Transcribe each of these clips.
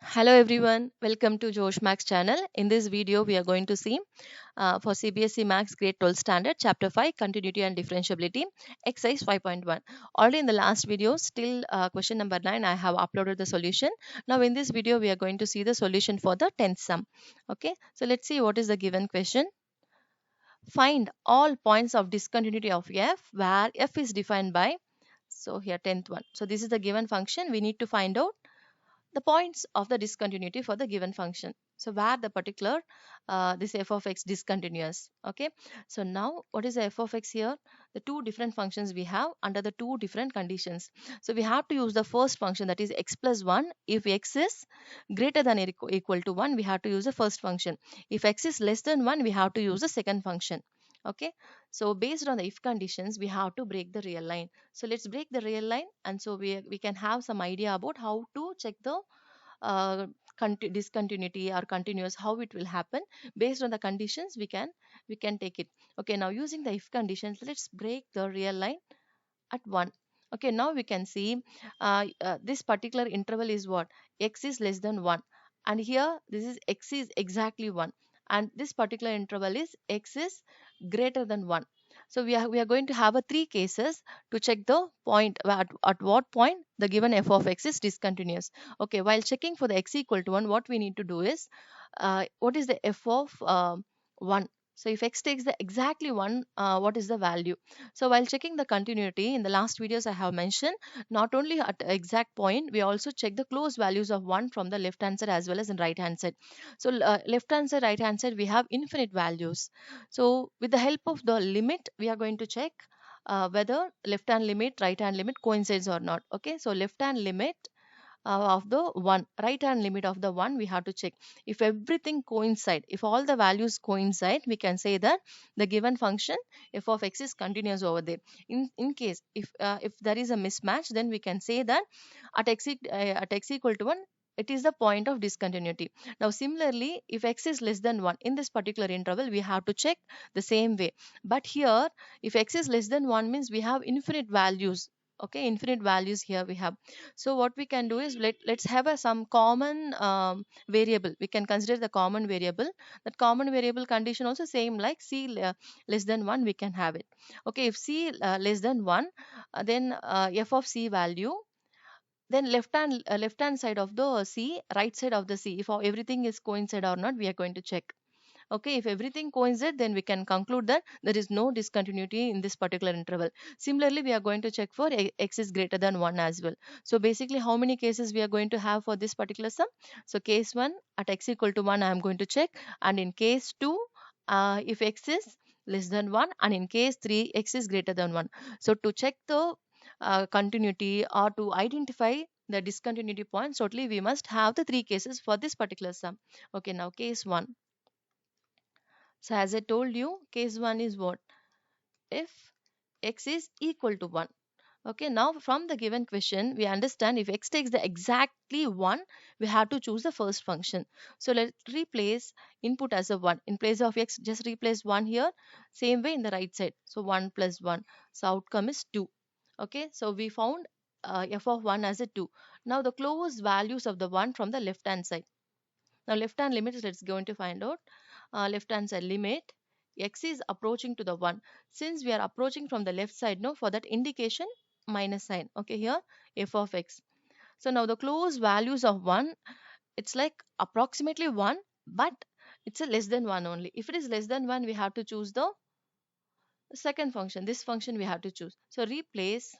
Hello everyone, welcome to Josh Max channel. In this video, we are going to see for CBSE Maths Grade 12 Standard Chapter 5 Continuity and Differentiability Exercise 5.1. Already in the last video, still question number 9, I have uploaded the solution. Now in this video, we are going to see the solution for the 10th sum. Okay, so let's see what is the given question. Find all points of discontinuity of f where f is defined by, so here 10th one. So this is the given function. We need to find out the points of the discontinuity for the given function. So where the particular this f of x discontinuous. Okay, so now what is the f of x here? The two different functions we have under the two different conditions. So we have to use the first function, that is x plus 1. If x is greater than or equal to 1, we have to use the first function. If x is less than 1, we have to use the second function. Okay, so based on the if conditions, we have to break the real line. So let's break the real line, and so we can have some idea about how to check the uh, discontinuity or continuous, how it will happen. Based on the conditions, we can take it. Okay, now using the if conditions, let's break the real line at 1. Okay, now we can see this particular interval is what? X is less than 1, and here this is x is exactly 1, and this particular interval is x is greater than 1. So we are going to have a three cases to check the point at what point the given f of x is discontinuous. Okay, while checking for the x equal to 1, what we need to do is what is the f of 1. So if x takes the exactly 1, what is the value? So while checking the continuity, in the last videos I have mentioned, not only at the exact point, we also check the close values of 1 from the left hand side as well as in right hand side. So left hand side, right hand side, we have infinite values. So with the help of the limit, we are going to check whether left hand limit, right hand limit coincides or not. Okay, so left hand limit of the 1, right hand limit of the 1, we have to check. If everything coincide, if all the values coincide, we can say that the given function f of x is continuous over there. In case if there is a mismatch, then we can say that at x equal to 1, it is the point of discontinuity. Now similarly, if x is less than 1 in this particular interval, we have to check the same way. But here, if x is less than 1 means we have infinite values. Okay, infinite values here we have. So what we can do is let's have some common variable. We can consider the common variable. That common variable condition also same like c less than 1, we can have it. Okay, if c less than 1, then f of c value, then left hand side of the c, right side of the c, if everything is coincide or not, we are going to check. Okay, if everything coincides, then we can conclude that there is no discontinuity in this particular interval. Similarly, we are going to check for x is greater than 1 as well. So basically, how many cases we are going to have for this particular sum? So case 1, at x equal to 1, I am going to check. And in case 2, if x is less than 1, and in case 3, x is greater than 1. So to check the continuity or to identify the discontinuity points, totally we must have the three cases for this particular sum. Okay, now case 1. So as I told you, case 1 is what? If x is equal to 1. Okay, now from the given question, we understand if x takes the exactly 1, we have to choose the first function. So let's replace input as a 1. In place of x, just replace 1 here. Same way in the right side. So 1 plus 1. So outcome is 2. Okay, so we found f of 1 as a 2. Now the close values of the 1 from the left hand side. Now left hand limit, let's go into find out. Left hand side limit x is approaching to the 1. Since we are approaching from the left side, no, for that indication minus sign. Okay, here f of x. So now the close values of 1, it's like approximately 1, but it's a less than 1 only. If it is less than 1, we have to choose the second function. This function we have to choose. So replace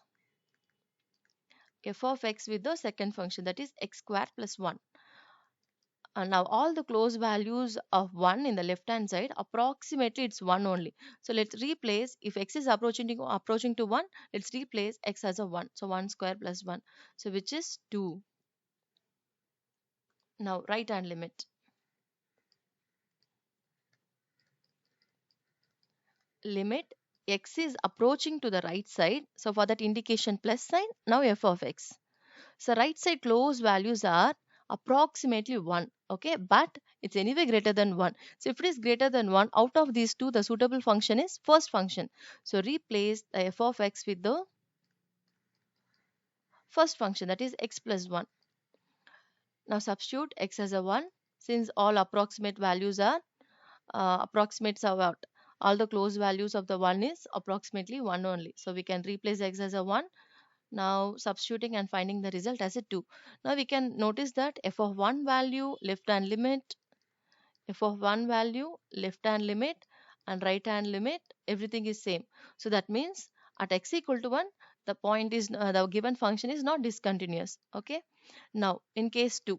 f of x with the second function, that is x square plus 1. Now all the close values of 1 in the left hand side, approximately it's 1 only. So let's replace, if x is approaching to 1, let's replace x as a 1. So 1 square plus 1, so which is 2. Now right hand limit, limit x is approaching to the right side, so for that indication plus sign, now f of x. So right side close values are approximately 1. Okay, but it's anyway greater than 1. So if it is greater than 1, out of these two, the suitable function is first function. So replace the f of x with the first function, that is x plus 1. Now substitute x as a 1, since all approximate values are approximates are what? All the close values of the 1 is approximately 1 only. So we can replace x as a 1. Now substituting and finding the result as a 2. Now we can notice that f of 1 value, left hand limit, f of 1 value, left hand limit and right hand limit, everything is same. So that means at x equal to 1, the point is the given function is not discontinuous. Okay. Now in case 2,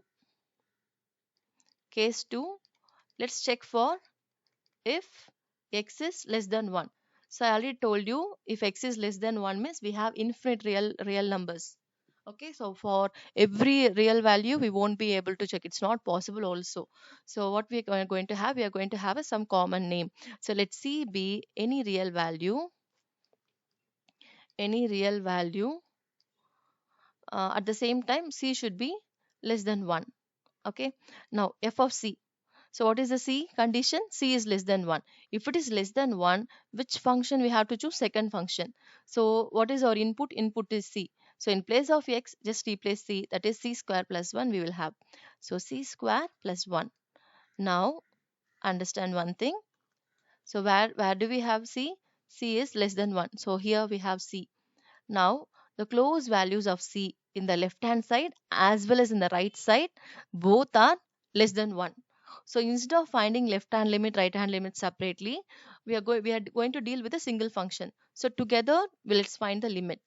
let's check for if x is less than 1. So I already told you, if x is less than 1 means we have infinite real numbers. Okay, so for every real value we won't be able to check, it's not possible also. So what we are going to have, we are going to have some common name. So let c be any real value, any real value. At the same time c should be less than 1. Okay, now f of c. So what is the C condition? C is less than 1. If it is less than 1, which function we have to choose? Second function. So what is our input? Input is C. So in place of x, just replace C. That is C square plus 1 we will have. So C square plus 1. Now understand one thing. So where do we have C? C is less than 1. So here we have C. Now, the close values of C in the left hand side as well as in the right side, both are less than 1. So instead of finding left hand limit, right hand limit separately, we are going to deal with a single function. So together, let's find the limit.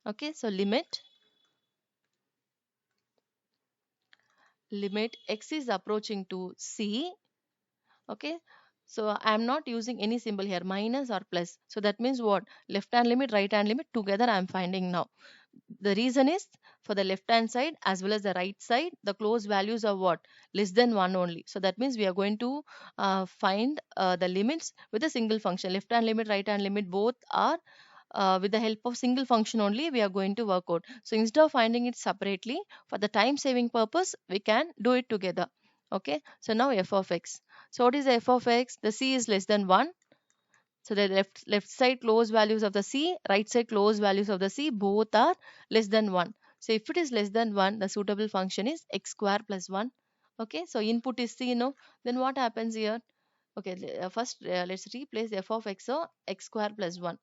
Okay, so limit x is approaching to C. Okay, so I am not using any symbol here, minus or plus. So that means what? Left hand limit, right hand limit together I am finding now. The reason is, for the left hand side as well as the right side, the close values are what? Less than 1 only. So that means we are going to find the limits with a single function. Left hand limit, right hand limit, both are with the help of single function only we are going to work out. So instead of finding it separately, for the time saving purpose, we can do it together. Okay, so now f of x. So what is f of x? The c is less than 1. So the left side close values of the C, right side close values of the C, both are less than 1. So if it is less than 1, the suitable function is x square plus 1. Okay, so input is C, then what happens here? Okay, first let's replace f of x, so x square plus 1.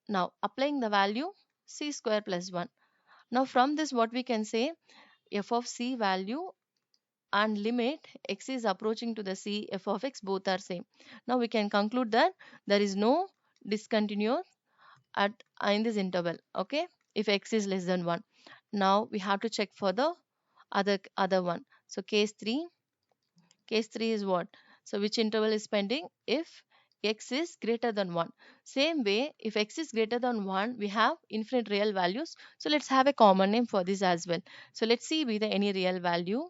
Now applying the value C square plus 1. Now from this what we can say, f of C value and limit x is approaching to the C, f of x both are same. Now we can conclude that there is no discontinuous at in this interval. Okay, if x is less than 1. Now we have to check for the other one. So case 3 is what? So which interval is pending? If x is greater than 1. Same way, if x is greater than 1, we have infinite real values. So let's have a common name for this as well. So let's see with any real value,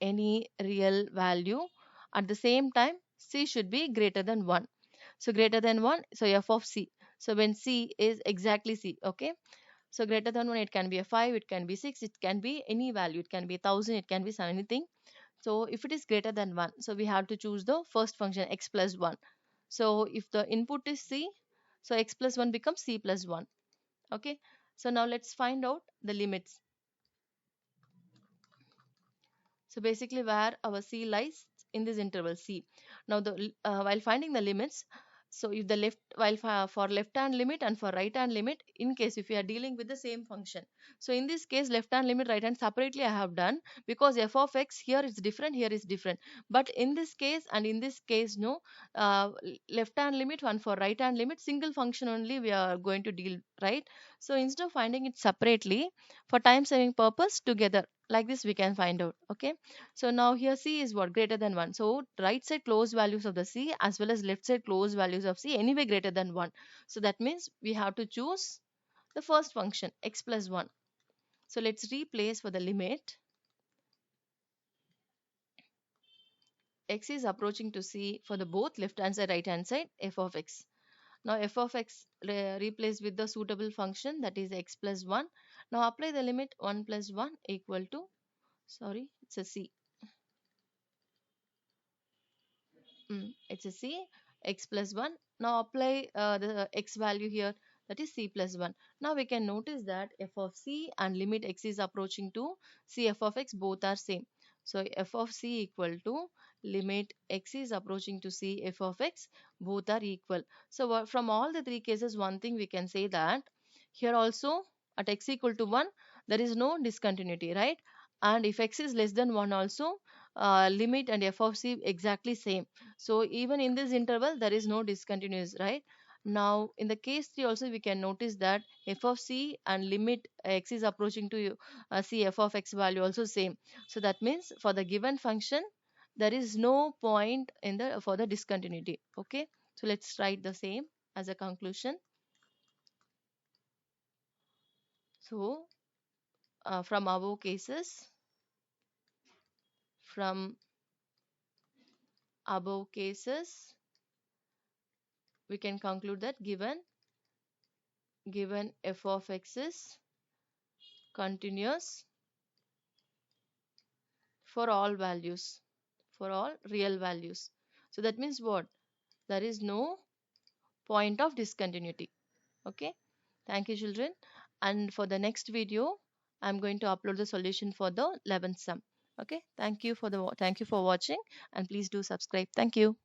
at the same time c should be greater than 1. So greater than 1, so f of c. So when c is exactly c. Okay, so greater than 1, it can be a 5, it can be 6, it can be any value, it can be 1000, it can be anything. So if it is greater than 1, so we have to choose the first function x plus 1. So if the input is c, so x plus 1 becomes c plus 1. Okay, so now let's find out the limits. So basically where our C lies in this interval C. Now while finding the limits, so if the for left hand limit and for right hand limit, in case if we are dealing with the same function, so in this case left hand limit, right hand separately I have done, because f of x here is different, here is different. But in this case and in this case, no, left hand limit and for right hand limit, single function only we are going to deal, right? So instead of finding it separately, for time saving purpose, together like this we can find out. Okay, so now here c is what? Greater than 1. So right side close values of the c as well as left side close values of c anyway greater than 1. So that means we have to choose the first function x plus 1. So let's replace for the limit x is approaching to c for the both left hand side, right hand side, f of x. Now f of x replace with the suitable function, that is x plus 1. Now apply the limit 1 plus 1 equal to, sorry, it's a c. It's a c, x plus 1. Now apply the x value here. that is c plus 1. Now we can notice that f of c and limit x is approaching to c f of x both are same. So f of c equal to limit x is approaching to c f of x, both are equal. So from all the three cases, one thing we can say that here also at x equal to 1 there is no discontinuity, right? And if x is less than 1 also, limit and f of c exactly same. So even in this interval there is no discontinuous, right? Now in the case 3 also we can notice that f of c and limit x is approaching to c f of x value also same. So that means for the given function there is no point in the for the discontinuity. Okay, so let's write the same as a conclusion. So from above cases, from above cases we can conclude that given f of x is continuous for all values, for all real values. So that means what? There is no point of discontinuity. Okay, thank you children, and for the next video I'm going to upload the solution for the 11th sum. Okay, thank you for watching, and please do subscribe. Thank you.